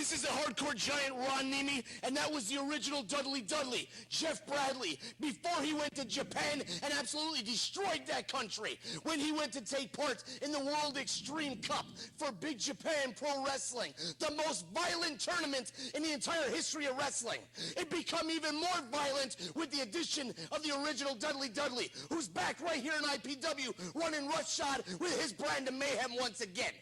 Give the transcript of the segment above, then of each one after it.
This is the hardcore giant Ron Niemi, and that was the original Dudley Dudley, Jeff Bradley, before he went to Japan and absolutely destroyed that country when he went to take part in the World Extreme Cup for Big Japan Pro Wrestling, the most violent tournament in the entire history of wrestling. It became even more violent with the addition of the original Dudley Dudley, who's back right here in IPW running roughshod with his brand of mayhem once again.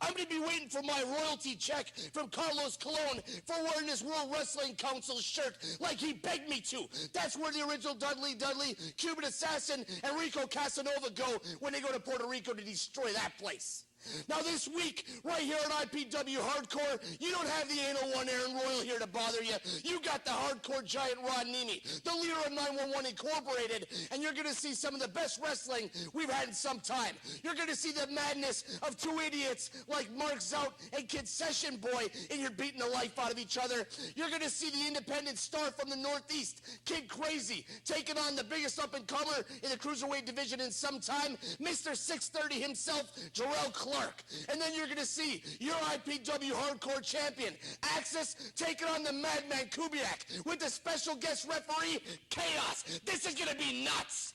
I'm going to be waiting for my royalty check from Carlos Colon for wearing this World Wrestling Council shirt like he begged me to. That's where the original Dudley Dudley, Cuban Assassin, and Rico Casanova go when they go to Puerto Rico to destroy that place. Now this week, right here at IPW Hardcore, you don't have the anal one Aaron Royal here to bother you. You got the hardcore giant Ron Niemi, the leader of 911 Incorporated, and you're going to see some of the best wrestling we've had in some time. You're going to see the madness of two idiots like Mark Zout and Concession Boy, and you're beating the life out of each other. You're going to see the independent star from the Northeast, Kid Krazy, taking on the biggest up-and-comer in the Cruiserweight division in some time, Mr. 630 himself, Jerrelle Clark. And then you're going to see your IPW Hardcore Champion, Axis, taking on the Madman Kubiak with the special guest referee, Chaos. This is going to be nuts.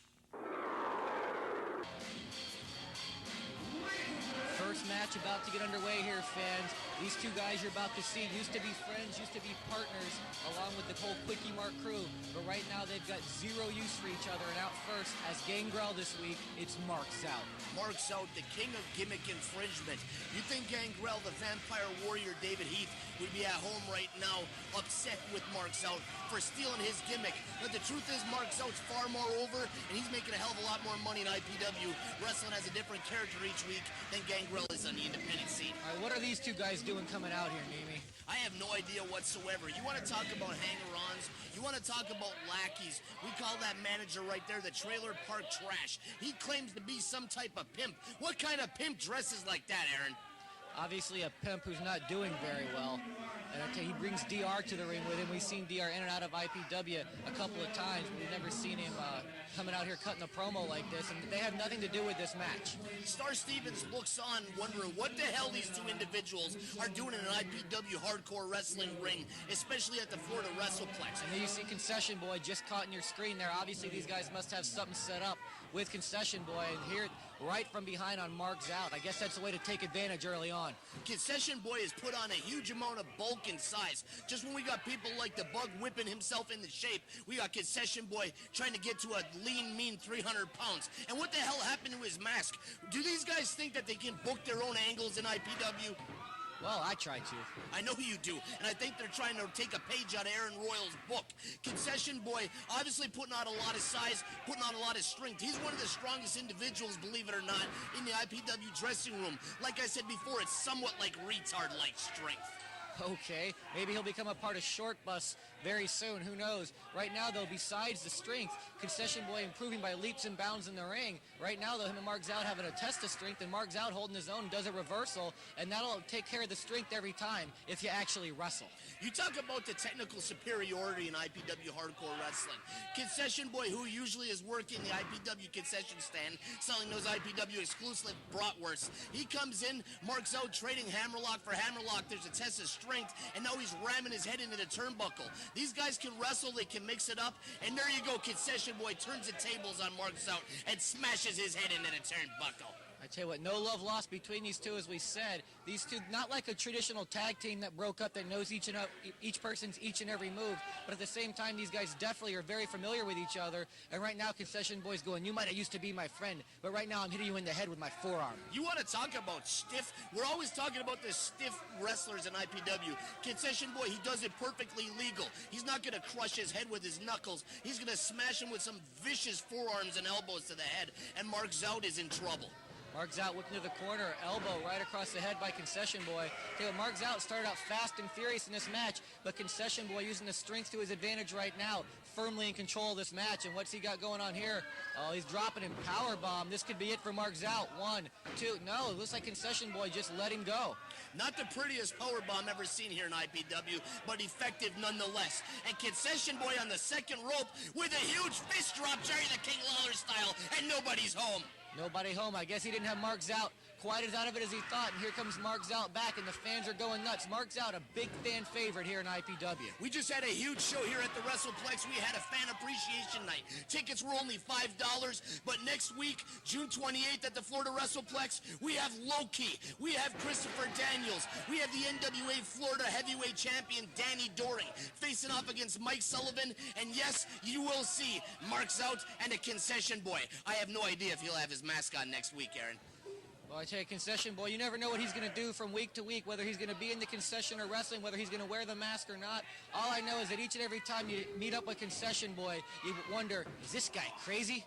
First match about to get underway here, fans. These two guys you're about to see used to be friends, used to be partners, along with the whole Quickie Mark crew. But right now they've got zero use for each other. And out first, as Gangrel this week, it's Mark Zout. Mark Zout, the king of gimmick infringement. You think Gangrel, the vampire warrior David Heath, would be at home right now upset with Mark Zout for stealing his gimmick. But the truth is Mark Zout's far more over, and he's making a hell of a lot more money in IPW. Wrestling has a different character each week than Gangrel is on the independent scene. All right, what are these two guys doing coming out here, Niemi? I have no idea whatsoever. You want to talk about hanger-ons? You want to talk about lackeys? We call that manager right there the trailer park trash. He claims to be some type of pimp. What kind of pimp dresses like that, Aaron? Obviously a pimp who's not doing very well. And I tell you, he brings DR to the ring with him. We've seen DR in and out of IPW a couple of times. We've never seen him coming out here cutting a promo like this, and they have nothing to do with this match. Star Stevens looks on wondering what the hell these two individuals are doing in an IPW hardcore wrestling ring, especially at the Florida WrestlePlex. And then you see Concession Boy just caught in your screen there. Obviously these guys must have something set up with Concession Boy, and here right from behind on Mark Zout. I guess that's the way to take advantage early on. Concession Boy has put on a huge amount of bulk and size. Just when we got people like the Bug whipping himself into shape, we got Concession Boy trying to get to a lean, mean 300 pounds. And what the hell happened to his mask? Do these guys think that they can book their own angles in IPW? Well, I try to. I know you do, and I think they're trying to take a page out of Aaron Royal's book. Concession Boy obviously putting on a lot of size, putting on a lot of strength. He's one of the strongest individuals, believe it or not, in the IPW dressing room. Like I said before, it's somewhat like retard-like strength. Okay, maybe he'll become a part of Short Bus very soon. Who knows? Right now, though, besides the strength, Concession Boy improving by leaps and bounds in the ring. Right now, though, him and Mark Zout having a test of strength, and Mark Zout holding his own, does a reversal, and that'll take care of the strength every time if you actually wrestle. You talk about the technical superiority in IPW hardcore wrestling. Concession Boy, who usually is working the IPW concession stand, selling those IPW exclusive bratwursts, he comes in, Mark Zout trading hammerlock for hammerlock. There's a test of strength, and now he's ramming his head into the turnbuckle. These guys can wrestle, they can mix it up, and there you go, Concession Boy turns the tables on Mark Zout and smashes his head into the turnbuckle. I tell you what, no love lost between these two, as we said. These two, not like a traditional tag team that broke up that knows each person's each and every move, but at the same time, these guys definitely are very familiar with each other. And right now, Concession Boy's going, you might have used to be my friend, but right now I'm hitting you in the head with my forearm. You want to talk about stiff? We're always talking about the stiff wrestlers in IPW. Concession Boy, he does it perfectly legal. He's not going to crush his head with his knuckles. He's going to smash him with some vicious forearms and elbows to the head, and Mark Zout is in trouble. Mark Zout whipping to the corner, elbow right across the head by Concession Boy. Mark Zout started out fast and furious in this match, but Concession Boy using the strength to his advantage right now, firmly in control of this match. And what's he got going on here? Oh, he's dropping him powerbomb. This could be it for Mark Zout. 1, 2, no, it looks like Concession Boy just let him go. Not the prettiest powerbomb ever seen here in IPW, but effective nonetheless. And Concession Boy on the second rope with a huge fist drop, Jerry the King Lawler style, and nobody's home. Nobody home. I guess he didn't have Mark Zout quite as out of it as he thought, and here comes Mark Zout back, and the fans are going nuts. Mark Zout, a big fan favorite here in IPW. We just had a huge show here at the WrestlePlex. We had a fan appreciation night. Tickets were only $5, but next week, June 28th at the Florida WrestlePlex, we have Loki, we have Christopher Daniels, we have the NWA Florida Heavyweight Champion Danny Doring facing off against Mike Sullivan, and yes, you will see Mark Zout and a Concession Boy. I have no idea if he'll have his mask on next week, Aaron. Well, I tell you, Concession Boy, you never know what he's going to do from week to week, whether he's going to be in the concession or wrestling, whether he's going to wear the mask or not. All I know is that each and every time you meet up with Concession Boy, you wonder, is this guy crazy?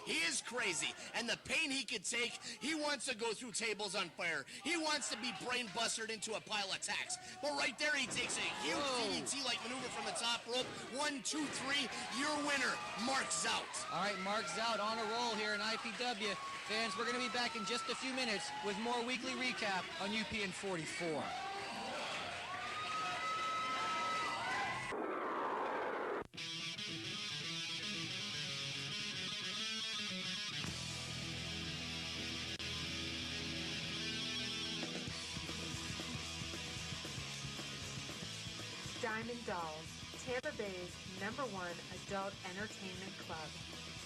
He is crazy, and the pain he could take, he wants to go through tables on fire. He wants to be brain bustered into a pile of tacks. But right there, he takes a huge DDT-like maneuver from the top rope. 1, 2, 3, your winner, Mark Zout. All right, Mark Zout on a roll here in IPW. Fans, we're going to be back in just a few minutes with more weekly recap on UPN 44. Diamond Dolls, Tampa Bay's #1 adult entertainment club.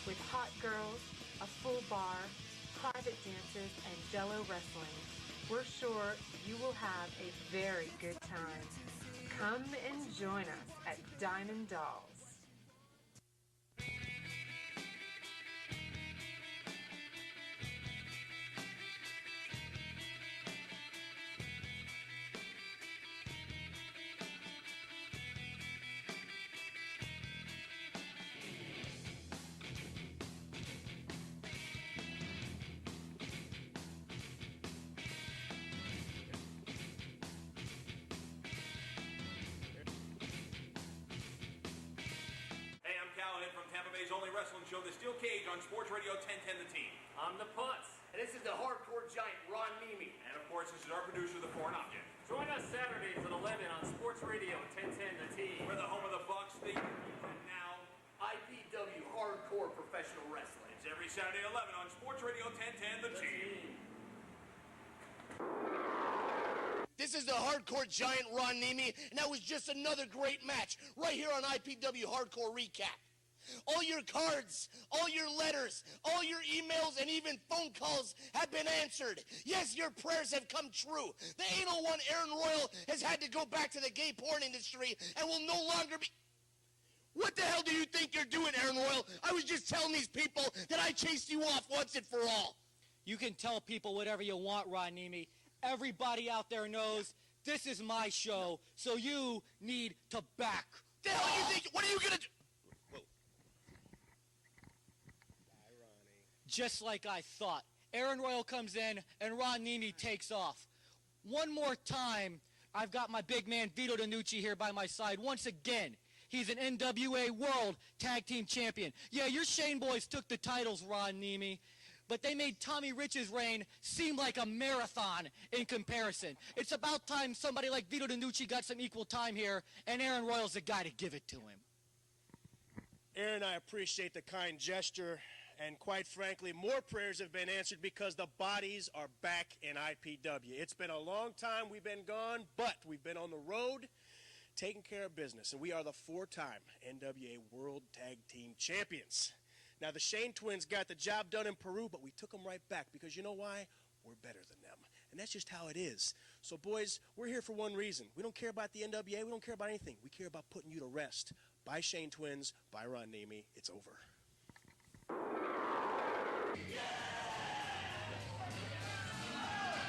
With hot girls, a full bar, private dances, and jello wrestling, we're sure you will have a very good time. Come and join us at Diamond Dolls. Only wrestling show, The Steel Cage, on Sports Radio 1010 The Team. I'm the Putz. And this is the hardcore giant, Ron Niemi. And of course, this is our producer, The Foreign Object. Join us Saturdays at 11 on Sports Radio 1010 The Team. We're the home of the Bucks, the and now IPW Hardcore Professional Wrestling. It's every Saturday at 11 on Sports Radio 1010 The Team. This is the hardcore giant, Ron Niemi, and that was just another great match right here on IPW Hardcore Recap. All your cards, all your letters, all your emails, and even phone calls have been answered. Yes, your prayers have come true. The anal one, Aaron Royal, has had to go back to the gay porn industry and will no longer be... What the hell do you think you're doing, Aaron Royal? I was just telling these people that I chased you off once and for all. You can tell people whatever you want, Ron Niemi. Everybody out there knows this is my show, so you need to back. The hell do you think? What are you going to do? Just like I thought. Aaron Royal comes in, and Ron Niemi takes off. One more time, I've got my big man Vito DeNucci here by my side. Once again, he's an NWA World Tag Team Champion. Yeah, your Shane boys took the titles, Ron Niemi, but they made Tommy Rich's reign seem like a marathon in comparison. It's about time somebody like Vito DeNucci got some equal time here, and Aaron Royal's the guy to give it to him. Aaron, I appreciate the kind gesture. And quite frankly, more prayers have been answered because the bodies are back in IPW. It's been a long time we've been gone, but we've been on the road taking care of business. And we are the 4-time NWA World Tag Team Champions. Now, the Shane twins got the job done in Peru, but we took them right back because you know why? We're better than them. And that's just how it is. So, boys, we're here for one reason. We don't care about the NWA. We don't care about anything. We care about putting you to rest. Bye, Shane twins. Bye, Ron Niemi. It's over.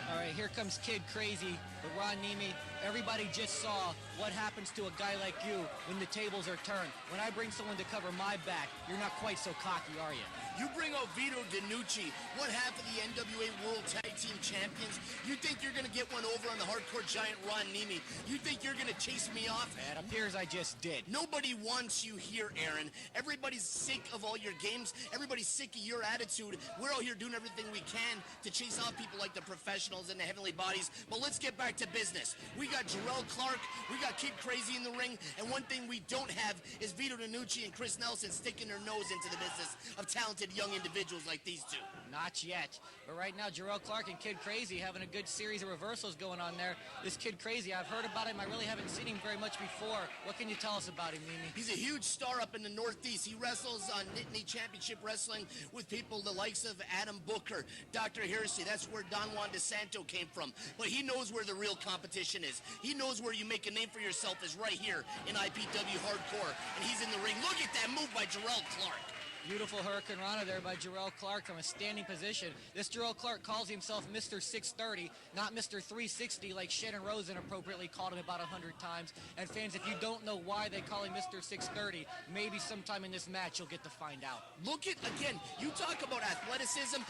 All right, here comes Kid Krazy, but Ron Niemi, everybody just saw what happens to a guy like you when the tables are turned. When I bring someone to cover my back, you're not quite so cocky, are you? You bring out Vito DeNucci, one half of the NWA World Tag Team Champions. You think you're going to get one over on the hardcore giant Ron Niemi. You think you're going to chase me off? It appears I just did. Nobody wants you here, Aaron. Everybody's sick of all your games. Everybody's sick of your attitude. We're out here doing everything we can to chase off people like the professionals and the heavenly bodies. But let's get back to business. We got Jerrelle Clark, we got Kid Krazy in the ring, and one thing we don't have is Vito DeNucci and Chris Nelson sticking their nose into the business of talented young individuals like these two. Not yet. But right now, Jerrelle Clark and Kid Krazy having a good series of reversals going on there. This Kid Krazy, I've heard about him. I really haven't seen him very much before. What can you tell us about him, Niemi? He's a huge star up in the Northeast. He wrestles on Nittany Championship Wrestling with people the likes of Adam Booker, Dr. Hersey. That's where Don Juan DeSanto came from. But he knows where the real competition is. He knows where you make a name for yourself is right here in IPW Hardcore. And he's in the ring. Look at that move by Jerrelle Clark. Beautiful Hurricane Rana there by Jerrelle Clark from a standing position. This Jerrelle Clark calls himself Mr. 630, not Mr. 360 like Shannon Rosen appropriately called him about 100 times. And fans, if you don't know why they call him Mr. 630, maybe sometime in this match you'll get to find out. Look at, again, you talk about athleticism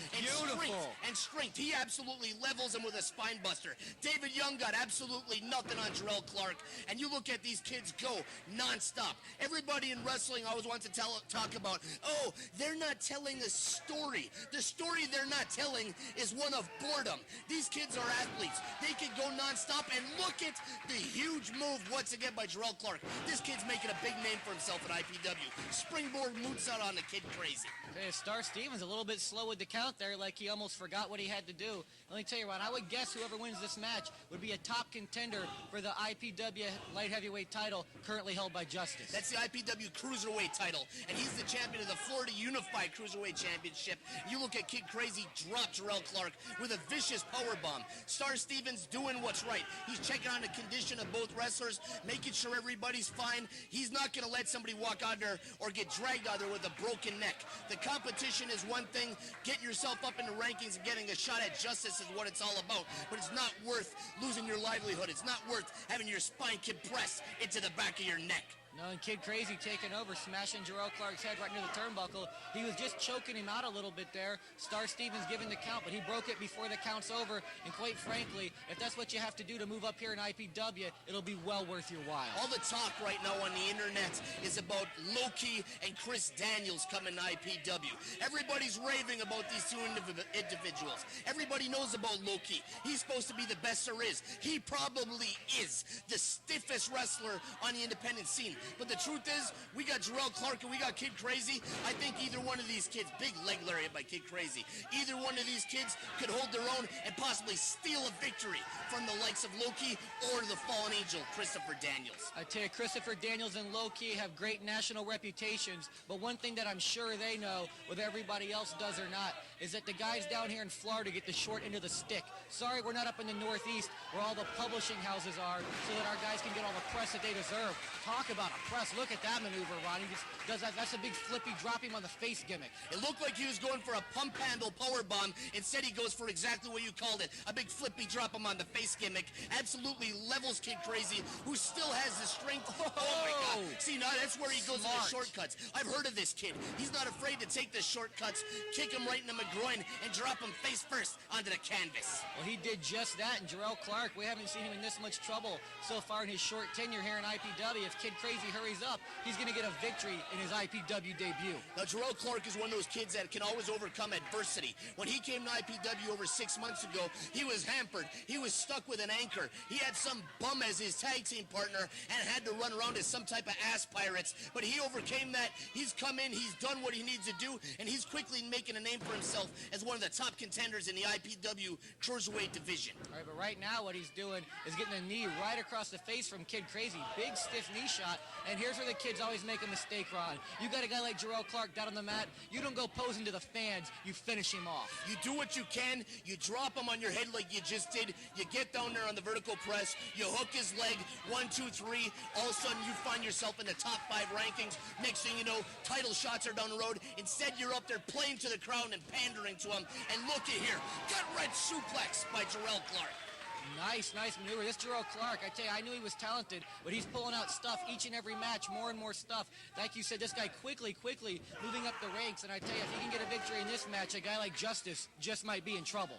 and strength. He absolutely levels him with a spine buster. David Young got absolutely nothing on Jerrelle Clark. And you look at these kids go nonstop. Everybody in wrestling always wants to talk about, oh, they're not telling a story. The story they're not telling is one of boredom. These kids are athletes. They can go nonstop, and look at the huge move once again by Jerrelle Clark. This kid's making a big name for himself at IPW. Springboard moonsault on the Kid Krazy. Okay, Star Stevens a little bit slow with the count there, like he almost forgot what he had to do. Let me tell you what, I would guess whoever wins this match would be a top contender for the IPW light heavyweight title currently held by Justice. That's the IPW Cruiserweight title, and he's the champion of the Florida Unified Cruiserweight Championship. You look at Kid Krazy drop Jerrelle Clark with a vicious powerbomb. Star Stevens doing what's right. He's checking on the condition of both wrestlers, making sure everybody's fine. He's not going to let somebody walk out there or get dragged out there with a broken neck. The competition is one thing. Getting yourself up in the rankings and getting a shot at justice is what it's all about. But it's not worth losing your livelihood. It's not worth having your spine compressed into the back of your neck. No, and Kid Krazy taking over, smashing Jerrelle Clark's head right near the turnbuckle. He was just choking him out a little bit there. Star Stevens giving the count, but he broke it before the count's over. And quite frankly, if that's what you have to do to move up here in IPW, it'll be well worth your while. All the talk right now on the internet is about Loki and Chris Daniels coming to IPW. Everybody's raving about these two individuals. Everybody knows about Loki. He's supposed to be the best there is. He probably is the stiffest wrestler on the independent scene. But the truth is, we got Jerrelle Clark and we got Kid Krazy. I think either one of these kids, big leg lariat by Kid Krazy, either one of these kids could hold their own and possibly steal a victory from the likes of Loki or the fallen angel, Christopher Daniels. I tell you, Christopher Daniels and Loki have great national reputations, but one thing that I'm sure they know, whether everybody else does or not, is that the guys down here in Florida get the short end of the stick. Sorry we're not up in the Northeast where all the publishing houses are so that our guys can get all the press that they deserve. Talk about a press. Look at that maneuver, Ronnie. Just does that. That's a big flippy drop him on the face gimmick. It looked like he was going for a pump handle power bomb. Instead, he goes for exactly what you called it, a big flippy drop him on the face gimmick. Absolutely levels Kid Krazy, who still has the strength. Oh my God. See, now that's where he goes in the shortcuts. I've heard of this kid. He's not afraid to take the shortcuts, kick him right in the McGroin, and drop him face first onto the canvas. Well, he did just that, and Jerrelle Clark, we haven't seen him in this much trouble so far in his short tenure here in IPW. If Kid Krazy hurries up, he's going to get a victory in his IPW debut. Now, Jerrelle Clark is one of those kids that can always overcome adversity. When he came to IPW over 6 months ago, he was hampered. He was stuck with an anchor. He had some bum as his tag team partner and had to run around as some type of ass pirates. But he overcame that. He's come in, he's done what he needs to do, and he's quickly making a name for himself as one of the top contenders in the IPW Cruiserweight division. All right, but right now what he's doing is getting a knee right across the face from Kid Krazy. Big stiff knee shot. And here's where the kids always make a mistake, Ron. You got a guy like Jerrelle Clark down on the mat. You don't go posing to the fans. You finish him off. You do what you can. You drop him on your head like you just did. You get down there on the vertical press. You hook his leg. 1, 2, 3. All of a sudden, you find yourself in the top 5 rankings. Next thing you know, title shots are down the road. Instead, you're up there playing to the crowd and pandering to him. And look at here. Gut-wrench suplex by Jerrelle Clark. Nice maneuver. This Jerrelle Clark, I tell you, I knew he was talented, but he's pulling out stuff each and every match, more and more stuff. Like you said, this guy quickly moving up the ranks, and I tell you, if he can get a victory in this match, a guy like Justice just might be in trouble.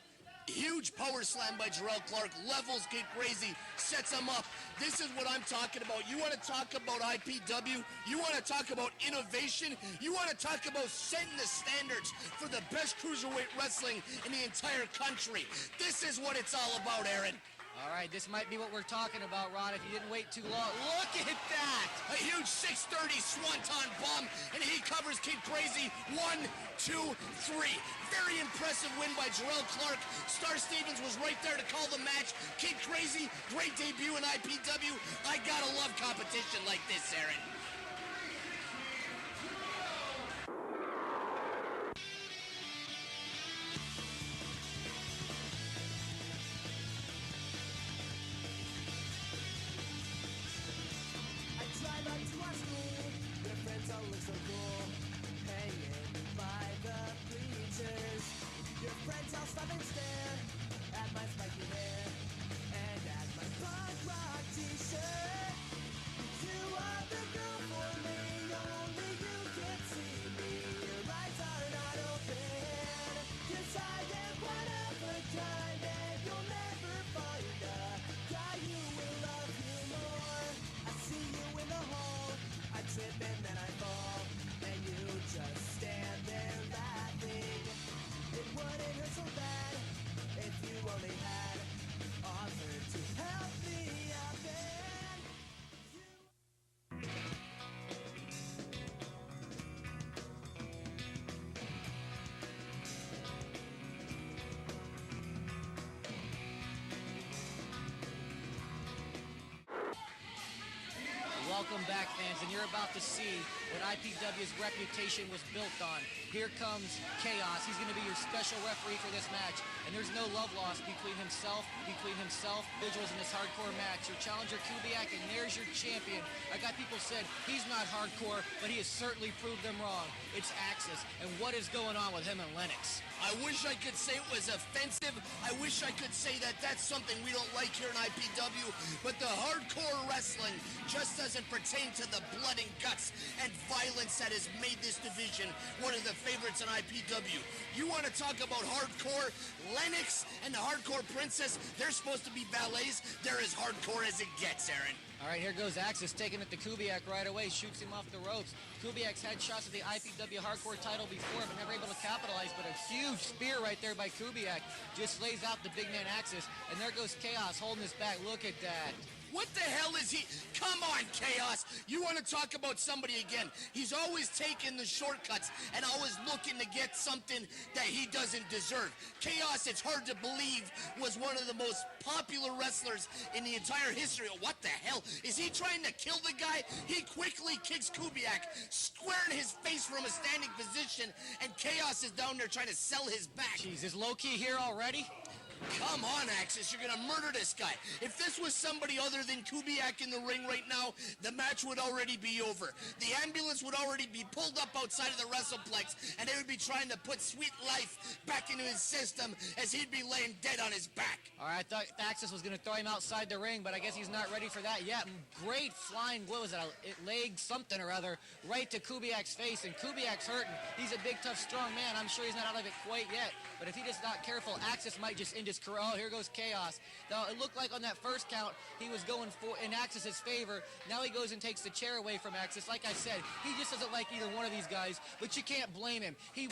Huge power slam by Jerrelle Clark, levels Kid Krazy, sets him up. This is what I'm talking about. You want to talk about IPW? You want to talk about innovation? You want to talk about setting the standards for the best cruiserweight wrestling in the entire country? This is what it's all about, Aaron. All right, this might be what we're talking about, Ron, if you didn't wait too long. Look at that! A huge 630 swanton bomb, and he covers Kid Krazy. 1, 2, 3. Very impressive win by Jerrelle Clark. Star Stevens was right there to call the match. Kid Krazy, great debut in IPW. I gotta love competition like this, Aaron. Welcome back, fans, and you're about to see what IPW's reputation was built on. Here comes Chaos. He's going to be your special referee for this match, and there's no love lost between himself, individuals in this hardcore match. Your challenger, Kubiak, and there's your champion. I got people said he's not hardcore, but he has certainly proved them wrong. It's Axis, and what is going on with him and Lennox? I wish I could say it was offensive. I wish I could say that that's something we don't like here in IPW, but the hardcore wrestling just doesn't pertain to the blood and guts and violence that has made this division one of the favorites in IPW. You want to talk about hardcore? Lennox and the Hardcore Princess, they're supposed to be ballets. They're as hardcore as it gets, Aaron. All right, here goes Axis, taking it to Kubiak right away, shoots him off the ropes. Kubiak's had shots at the IPW Hardcore title before, but never able to capitalize, but a huge spear right there by Kubiak just lays out the big man Axis, and there goes Chaos holding his back. Look at that. What the hell is he? Come on, Chaos. You want to talk about somebody again. He's always taking the shortcuts and always looking to get something that he doesn't deserve. Chaos, it's hard to believe, was one of the most popular wrestlers in the entire history. What the hell? Is he trying to kill the guy? He quickly kicks Kubiak square in his face from a standing position, and Chaos is down there trying to sell his back. Jeez, is Low-Key here already? Come on, Axis, you're gonna murder this guy. If this was somebody other than Kubiak in the ring right now, the match would already be over. The ambulance would already be pulled up outside of the WrestlePlex, and they would be trying to put sweet life back into his system as he'd be laying dead on his back. All right, I thought Axis was going to throw him outside the ring, but I guess he's not ready for that yet. Great flying, what was it, a leg something or other, right to Kubiak's face, and Kubiak's hurting. He's a big, tough, strong man. I'm sure he's not out of it quite yet, but if he just not careful, Axis might just end his career. Oh, here goes Chaos. Now, it looked like on that first count, he was going in Axis's favor. Now he goes and takes the chair away from Axis. Like I said, he just doesn't like either one of these guys, but you can't blame him. He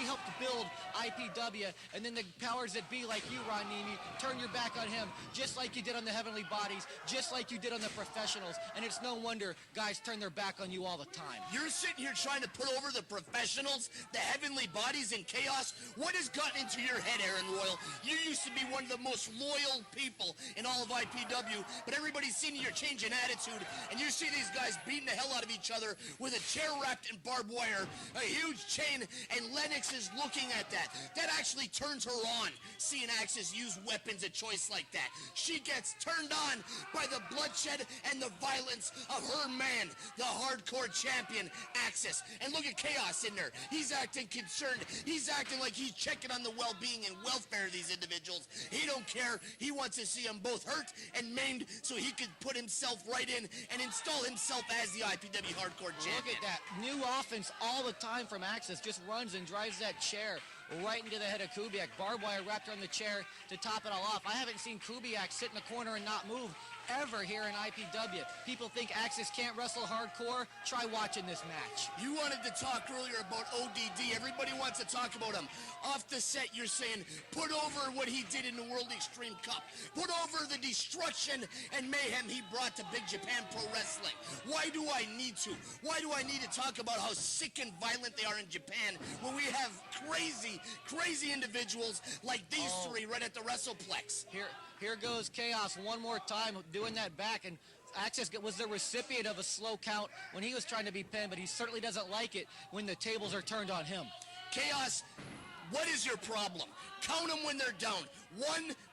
helped build IPW, and then the powers that be like you, Ron Niemi, turn your back on him, just like you did on the Heavenly Bodies, just like you did on the Professionals, and it's no wonder guys turn their back on you all the time. You're sitting here trying to put over the Professionals, the Heavenly Bodies, and Chaos. What has gotten into your head, Aaron Royal? You used to be one of the most loyal people in all of IPW, but everybody's seen your change in attitude, and you see these guys beating the hell out of each other with a chair wrapped in barbed wire, a huge chain, and Lennox is looking at that. That actually turns her on, seeing Axis use weapons of choice like that. She gets turned on by the bloodshed and the violence of her man, the hardcore champion, Axis. And look at Chaos in there. He's acting concerned. He's acting like he's checking on the well-being and welfare of these individuals. He don't care. He wants to see them both hurt and maimed so he could put himself right in and install himself as the IPW Hardcore Champion. Look at that. New offense all the time from Axis. Just runs and drives that chair right into the head of Kubiak. Barbed wire wrapped around the chair to top it all off. I haven't seen Kubiak sit in the corner and not move ever here in IPW. People think Axis can't wrestle hardcore. Try watching this match. You wanted to talk earlier about O.D.D. Everybody wants to talk about him. Off the set, you're saying, put over what he did in the World Extreme Cup. Put over the destruction and mayhem he brought to Big Japan Pro Wrestling. Why do I need to? Why do I need to talk about how sick and violent they are in Japan when we have crazy individuals like these three right at the WrestlePlex? Here goes Chaos one more time doing that back, and Axis was the recipient of a slow count when he was trying to be pinned, but he certainly doesn't like it when the tables are turned on him. Chaos, what is your problem? Count them when they're down. 1,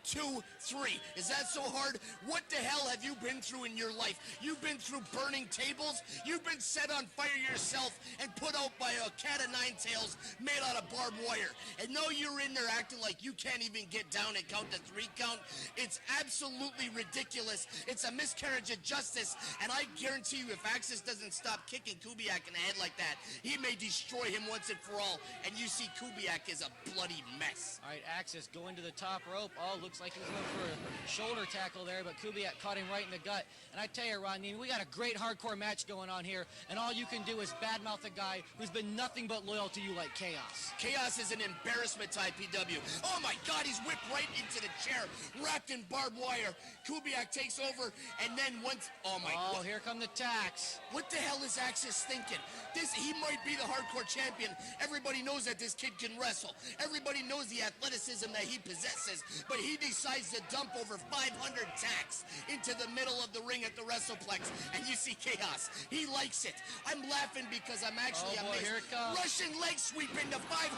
2, 3. Is that so hard? What the hell have you been through in your life? You've been through burning tables. You've been set on fire yourself and put out by a cat of nine tails made out of barbed wire. And now you're in there acting like you can't even get down and count the 3 count. It's absolutely ridiculous. It's a miscarriage of justice. And I guarantee you, if Axis doesn't stop kicking Kubiak in the head like that, he may destroy him once and for all. And you see Kubiak is a bloody mess. All right, Axis going to the top rope. Oh, looks like he was going for a shoulder tackle there, but Kubiak caught him right in the gut. And I tell you, Ron Niemi, we got a great hardcore match going on here, and all you can do is badmouth a guy who's been nothing but loyal to you like Chaos. Chaos is an embarrassment to IPW. Oh my God, he's whipped right into the chair, wrapped in barbed wire. Kubiak takes over, and then once, Oh, here come the tacks. What the hell is Axis thinking? He might be the hardcore champion. Everybody knows that this kid can wrestle. Everybody knows the athleticism that he possesses, but he decides to dump over 500 tacks into the middle of the ring at the WrestlePlex, and you see Chaos. He likes it. I'm laughing because I'm actually amazed. Here it comes. Russian leg sweep into 500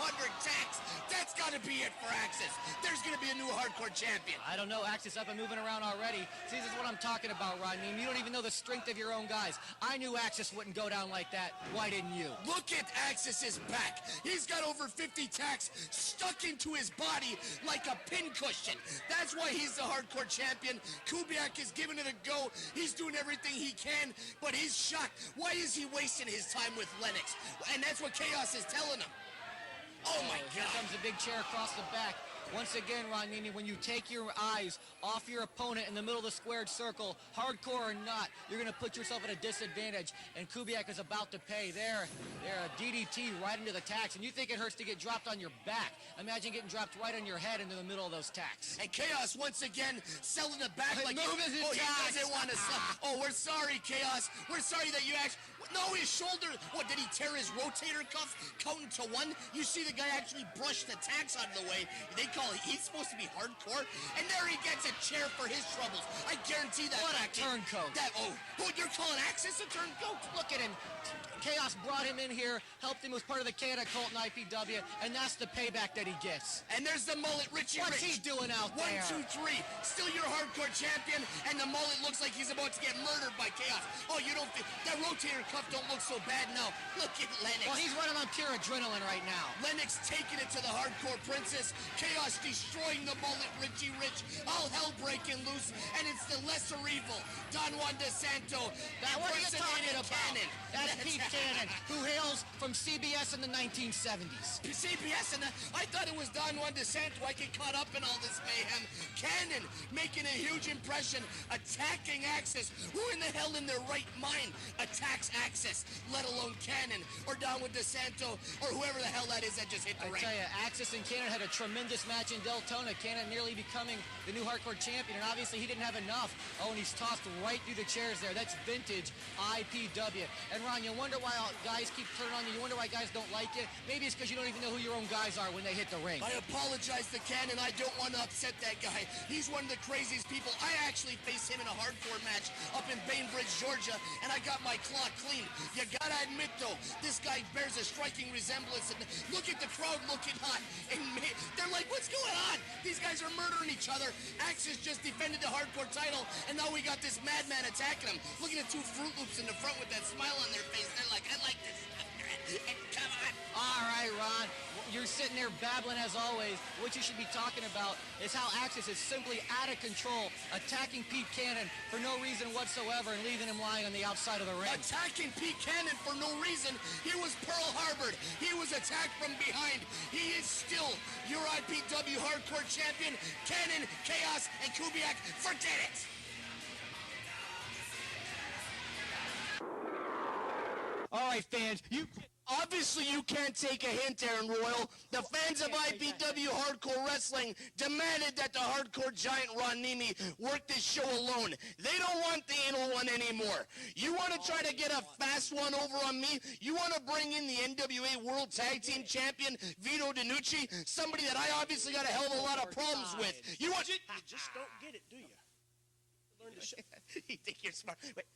tacks. That's got to be it for Axis. There's going to be a new hardcore champion. I don't know. Axis up and moving around already. See, this is what I'm talking about, Ron Niemi. You don't even know the strength of your own guys. I knew Axis wouldn't go down like that. Why didn't you? Look at Axis's back. He's got over 50 tacks stuck into his body like a pin cushion. That's why he's the hardcore champion. Kubiak is giving it a go. He's doing everything he can, but he's shocked. Why is he wasting his time with Lennox? And that's what Chaos is telling him. Oh my God. Here comes a big chair across the back. Once again, Ron Niemi, when you take your eyes off your opponent in the middle of the squared circle, hardcore or not, you're going to put yourself at a disadvantage, and Kubiak is about to pay. There, a DDT right into the tacks, and you think it hurts to get dropped on your back. Imagine getting dropped right on your head into the middle of those tacks. And Chaos, once again, selling it back like he doesn't want to sell. Oh, we're sorry, Chaos. We're sorry that you actually... No, his shoulder. What, did he tear his rotator cuff counting to 1? You see the guy actually brush the tacks out of the way. They call it, he's supposed to be hardcore. And there he gets a chair for his troubles. I guarantee that. What a turncoat. You're calling Axis a turncoat? Look at him. Chaos brought him in here, helped him as part of the Canada cult in IPW, and that's the payback that he gets. And there's the mullet, Richie What's Rich. he doing out there? 1, 2, 3. Still your hardcore champion, and the mullet looks like he's about to get murdered by Chaos. Oh, you don't think that rotator cuff don't look so bad now. Look at Lennox. Well, he's running on pure adrenaline right now. Lennox taking it to the hardcore princess. Chaos destroying the mullet, Richie Rich. All hell breaking loose, and it's the lesser evil, Don Juan DeSanto. What are you talking about? Cannon. That's Pete Cannon, who hails from CBS in the 1970s. CBS, and I thought it was Don Juan DeSanto. I get caught up in all this mayhem. Cannon making a huge impression, attacking Axis. Who in the hell in their right mind attacks Axis, let alone Cannon or Don Juan DeSanto or whoever the hell that is that just hit the ring? I tell you, Axis and Cannon had a tremendous match in Deltona. Cannon nearly becoming the new hardcore champion, and obviously he didn't have enough. Oh, and he's tossed right through the chairs there. That's vintage IPW. And Ron, you wonder why guys keep turning on you. You wonder why guys don't like you. Maybe it's because you don't even know who your own guys are when they hit the ring. I apologize to Cannon. I don't want to upset that guy. He's one of the craziest people. I actually faced him in a hardcore match up in Bainbridge, Georgia, and I got my claw clean. You gotta admit, though, this guy bears a striking resemblance. And look at the crowd looking hot. And they're like, what's going on? These guys are murdering each other. Axis just defended the hardcore title, and now we got this madman attacking him. Look at the 2 Fruit Loops in the front with that smile on their face. They're like, I like this stuff. Come on. All right, Ron. You're sitting there babbling as always. What you should be talking about is how Axis is simply out of control, attacking Pete Cannon for no reason whatsoever and leaving him lying on the outside of the ring. Attacking Pete Cannon for no reason. He was Pearl Harbored. He was attacked from behind. He is still your IPW hardcore champion. Cannon, Chaos, and Kubiak, forget it. sorry, fans. Obviously, you can't take a hint, Aaron Royal. The fans of IPW Hardcore Wrestling demanded that the hardcore giant Ron Niemi work this show alone. They don't want the anal one anymore. You want to try to get a fast one over on me? You want to bring in the NWA World Tag Team Champion, Vito DeNucci, somebody that I obviously got a hell of a lot of problems with. You want... You just don't get it, do you? Learn to You think you're smart. Wait.